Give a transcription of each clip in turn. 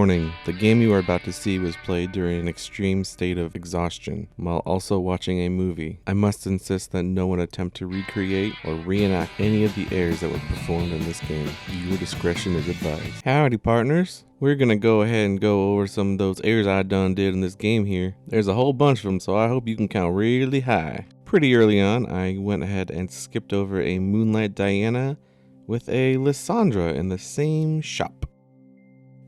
Warning, the game you are about to see was played during an extreme state of exhaustion while also watching a movie. I must insist that no one attempt to recreate or reenact any of the airs that were performed in this game. Your discretion is advised. Howdy partners! We're gonna go ahead and go over some of those airs I done did in this game here. There's a whole bunch of them, so I hope you can count really high. Pretty early on, I went ahead and skipped over a Moonlight Diana with a Lysandra in the same shop.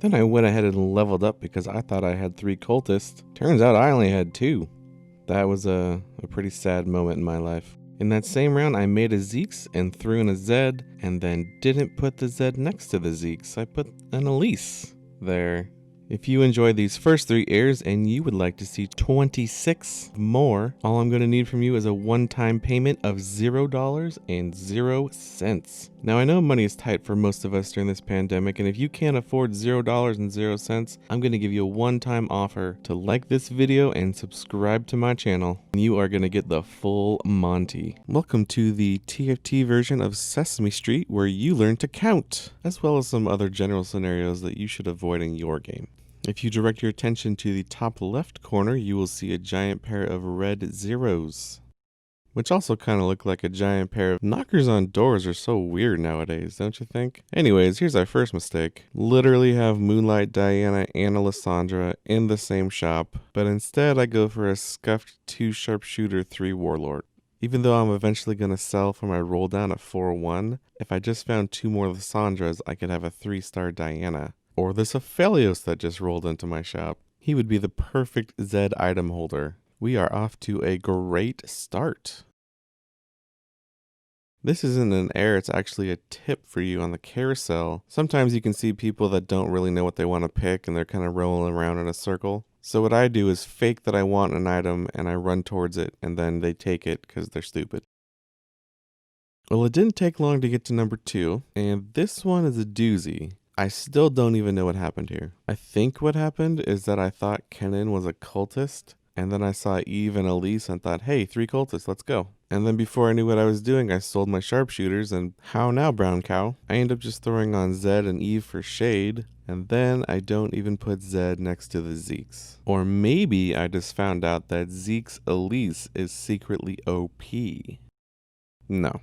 Then I went ahead and leveled up because I thought I had 3 cultists. Turns out I only had 2. That was a pretty sad moment in my life. In that same round, I made a Zekes and threw in a Zed, and then didn't put the Zed next to the Zekes. I put an Elise there. If you enjoyed these first 3 airs and you would like to see 26 more, all I'm going to need from you is a one-time payment of $0.00. Now I know money is tight for most of us during this pandemic, and if you can't afford $0.00, I'm going to give you a one-time offer to like this video and subscribe to my channel, and you are going to get the full Monty. Welcome to the TFT version of Sesame Street, where you learn to count, as well as some other general scenarios that you should avoid in your game. If you direct your attention to the top left corner, you will see a giant pair of red zeros, which also kind of look like a giant pair of knockers on doors. Are so weird nowadays, don't you think? Anyways, here's our first mistake. Literally have Moonlight Diana and Lysandra in the same shop, but instead I go for a scuffed 2 Sharpshooter 3 Warlord. Even though I'm eventually going to sell for my roll down at 4-1, if I just found 2 more Lysandras, I could have a 3-star Diana. Or this Aphelios that just rolled into my shop. He would be the perfect Zed item holder. We are off to a great start. This isn't an air, it's actually a tip for you on the carousel. Sometimes you can see people that don't really know what they want to pick and they're kind of rolling around in a circle. So what I do is fake that I want an item and I run towards it, and then they take it because they're stupid. Well, it didn't take long to get to number 2, and this one is a doozy. I still don't even know what happened here. I think what happened is that I thought Kennen was a cultist, and then I saw Eve and Elise and thought, hey, 3 cultists, let's go. And then before I knew what I was doing, I sold my sharpshooters, and how now, brown cow? I end up just throwing on Zed and Eve for shade, and then I don't even put Zed next to the Zekes. Or maybe I just found out that Zekes Elise is secretly OP. No.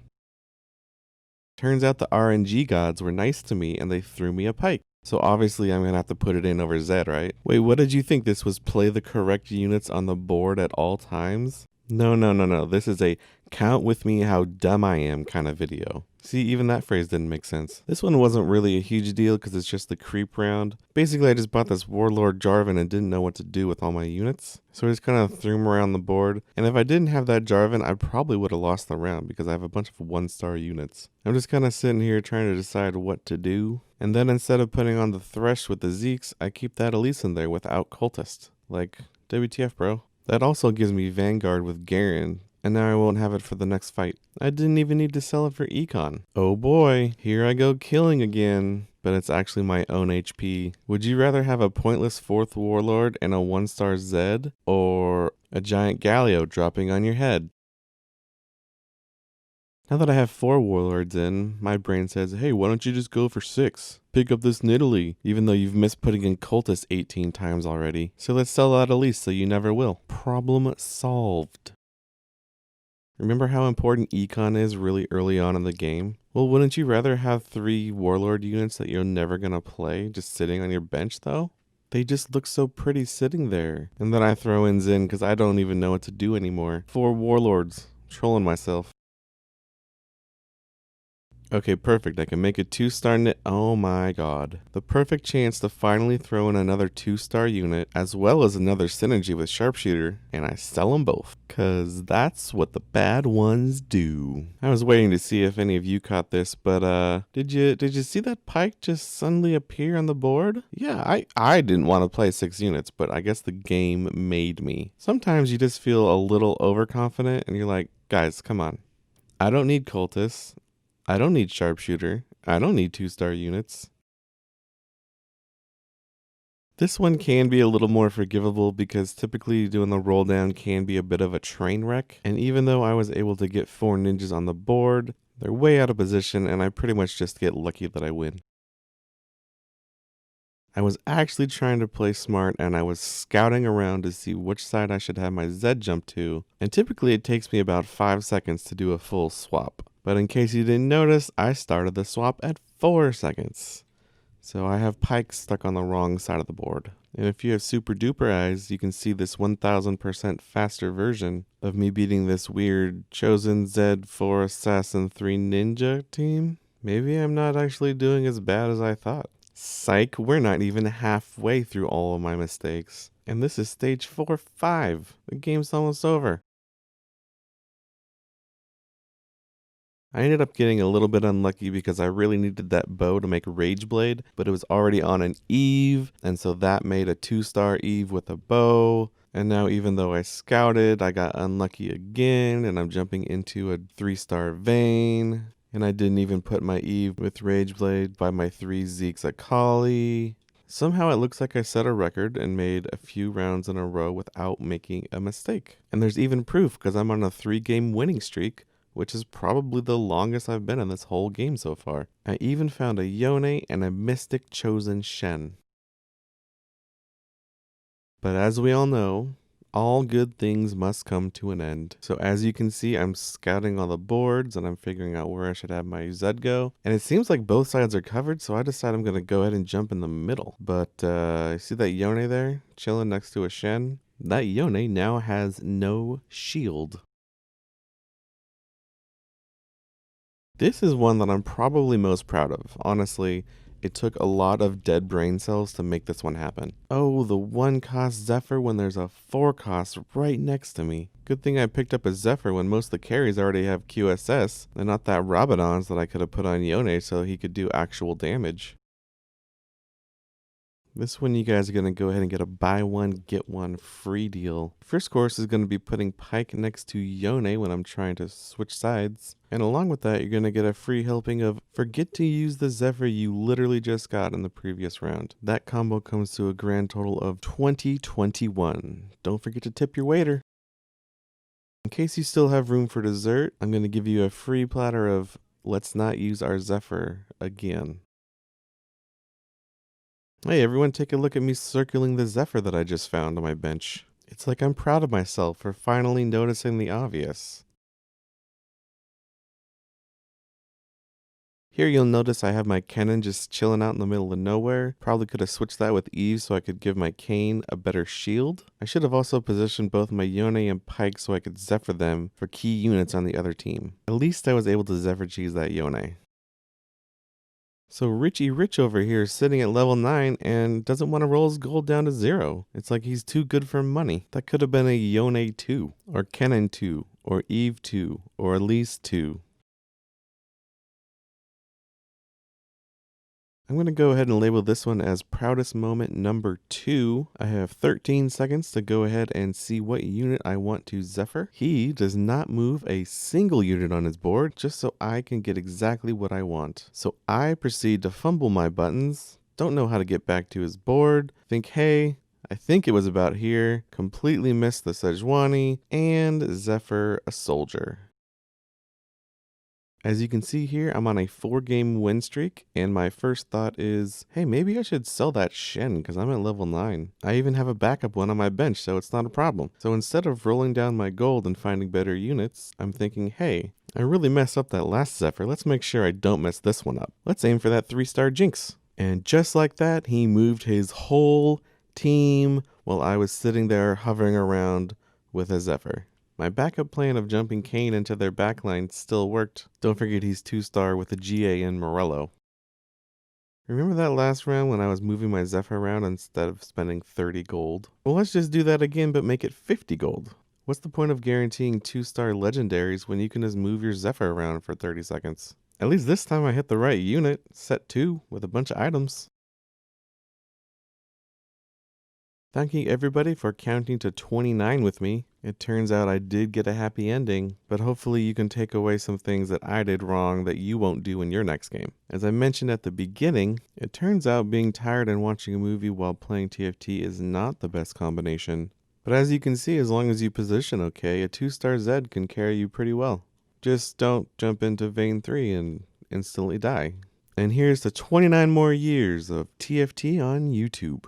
Turns out the RNG gods were nice to me and they threw me a pike. So obviously I'm gonna have to put it in over Zed, right? Wait, what did you think this was? Play the correct units on the board at all times? No. This is a count with me how dumb I am kind of video. See, even that phrase didn't make sense. This one wasn't really a huge deal because it's just the creep round. Basically, I just bought this Warlord Jarvan and didn't know what to do with all my units. So I just kind of threw them around the board. And if I didn't have that Jarvan, I probably would have lost the round because I have a bunch of 1-star units. I'm just kind of sitting here trying to decide what to do. And then instead of putting on the Thresh with the Zekes, I keep that Elise in there without Cultist. Like, WTF, bro. That also gives me Vanguard with Garen, and now I won't have it for the next fight. I didn't even need to sell it for Econ. Oh boy, here I go killing again. But it's actually my own HP. Would you rather have a pointless 4th Warlord and a 1-star Zed, or a giant Galio dropping on your head? Now that I have 4 Warlords in, my brain says, hey, why don't you just go for 6? Pick up this Nidalee, even though you've missed putting in Cultist 18 times already. So let's sell that Elise so you never will. Problem solved. Remember how important Econ is really early on in the game? Well, wouldn't you rather have 3 Warlord units that you're never gonna play just sitting on your bench though? They just look so pretty sitting there. And then I throw in Zin because I don't even know what to do anymore. 4 Warlords. Trolling myself. Okay, perfect. I can make a 2-star knit. Oh my god. The perfect chance to finally throw in another 2-star unit, as well as another synergy with Sharpshooter, and I sell them both. Cause that's what the bad ones do. I was waiting to see if any of you caught this, but did you see that pike just suddenly appear on the board? Yeah, I didn't want to play 6 units, but I guess the game made me. Sometimes you just feel a little overconfident, and you're like, guys, come on. I don't need cultists. I don't need Sharpshooter. I don't need 2-star units. This one can be a little more forgivable because typically doing the roll down can be a bit of a train wreck. And even though I was able to get 4 ninjas on the board, they're way out of position and I pretty much just get lucky that I win. I was actually trying to play smart and I was scouting around to see which side I should have my Zed jump to, and typically it takes me about 5 seconds to do a full swap. But in case you didn't notice, I started the swap at 4 seconds. So I have Pike stuck on the wrong side of the board. And if you have super duper eyes, you can see this 1000% faster version of me beating this weird Chosen Zed 4 Assassin 3 Ninja team. Maybe I'm not actually doing as bad as I thought. Psych, we're not even halfway through all of my mistakes. And this is stage 4-5. The game's almost over. I ended up getting a little bit unlucky because I really needed that bow to make Rage Blade, but it was already on an Eve, and so that made a 2-star Eve with a bow. And now even though I scouted, I got unlucky again, and I'm jumping into a 3-star Vayne. And I didn't even put my Eve with Rage Blade by my 3 Zekes at Kali. Somehow it looks like I set a record and made a few rounds in a row without making a mistake. And there's even proof because I'm on a 3-game winning streak, which is probably the longest I've been in this whole game so far. I even found a Yone and a Mystic Chosen Shen. But as we all know, all good things must come to an end. So as you can see, I'm scouting all the boards and I'm figuring out where I should have my Zed go. And it seems like both sides are covered, so I decide I'm going to go ahead and jump in the middle. But see that Yone there, chilling next to a Shen? That Yone now has no shield. This is one that I'm probably most proud of. Honestly, it took a lot of dead brain cells to make this one happen. Oh, the 1-cost Zephyr when there's a 4-cost right next to me. Good thing I picked up a Zephyr when most of the carries already have QSS, and not that Rabadon's that I could have put on Yone so he could do actual damage. This one you guys are going to go ahead and get a buy one, get one free deal. First course is going to be putting Pike next to Yone when I'm trying to switch sides. And along with that, you're going to get a free helping of forget to use the Zephyr you literally just got in the previous round. That combo comes to a grand total of 2021. Don't forget to tip your waiter. In case you still have room for dessert, I'm going to give you a free platter of let's not use our Zephyr again. Hey everyone, take a look at me circling the Zephyr that I just found on my bench. It's like I'm proud of myself for finally noticing the obvious. Here you'll notice I have my Kennen just chilling out in the middle of nowhere. Probably could have switched that with Eve so I could give my Kane a better shield. I should have also positioned both my Yone and Pike so I could Zephyr them for key units on the other team. At least I was able to Zephyr cheese that Yone. So Richie Rich over here is sitting at level 9 and doesn't want to roll his gold down to 0. It's like he's too good for money. That could have been a Yone 2, or Kennen 2, or Eve 2, or Elise 2. I'm going to go ahead and label this one as proudest moment number 2. I have 13 seconds to go ahead and see what unit I want to Zephyr. He does not move a single unit on his board just so I can get exactly what I want. So I proceed to fumble my buttons, don't know how to get back to his board, think hey, I think it was about here, completely missed the Sejuani, and Zephyr a soldier. As you can see here, I'm on a 4-game win streak, and my first thought is, hey, maybe I should sell that Shen because I'm at level 9. I even have a backup one on my bench, so it's not a problem. So instead of rolling down my gold and finding better units, I'm thinking, hey, I really messed up that last Zephyr. Let's make sure I don't mess this one up. Let's aim for that 3-star Jinx. And just like that, he moved his whole team while I was sitting there hovering around with a Zephyr. My backup plan of jumping Kane into their backline still worked. Don't forget he's 2-star with a GA and Morello. Remember that last round when I was moving my Zephyr around instead of spending 30 gold? Well, let's just do that again but make it 50 gold. What's the point of guaranteeing 2-star legendaries when you can just move your Zephyr around for 30 seconds? At least this time I hit the right unit, set 2, with a bunch of items. Thank you everybody for counting to 29 with me. It turns out I did get a happy ending, but hopefully you can take away some things that I did wrong that you won't do in your next game. As I mentioned at the beginning, it turns out being tired and watching a movie while playing TFT is not the best combination. But as you can see, as long as you position okay, a 2-star Zed can carry you pretty well. Just don't jump into Vayne 3 and instantly die. And here's to 29 more years of TFT on YouTube.